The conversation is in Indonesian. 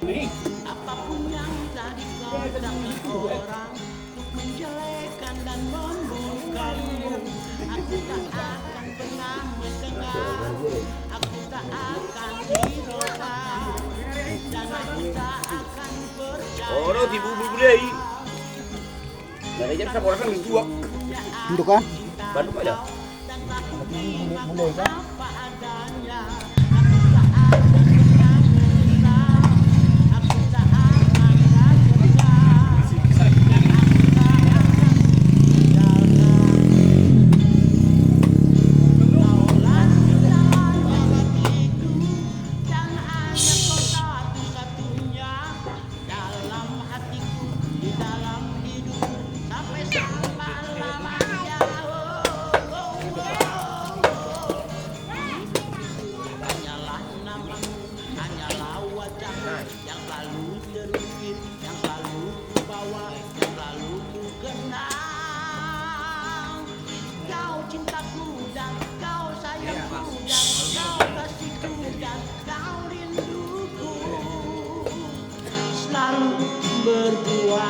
Apapun yang tadi kau dapat orang untuk menjelekan dan membunuhmu, aku tak akan pernah mendengar, aku tak akan hiraukan, dan aku tak akan percaya. Orang di bumi budaya. Dari jam saya orang minggu dua. Untuk kan? Bandung aja. Mulai kan? Apa adanya, aku tak akan pernah menyesal, aku tak akan ragukan, dan aku tak akan tinggalkan. Kaulah segalanya bagiku, dan hanya kau satu-satunya dalam hatiku, di dalam hidupku sampai selama-lamanya. Hanyalah namamu, hanyalah wajahmu yang selalu terukir, yang selalu ku bawa, yang selalu ku kenang. Kau cintaku dan kau sayangku dan kau kasihku dan kau rinduku, selalu berdua.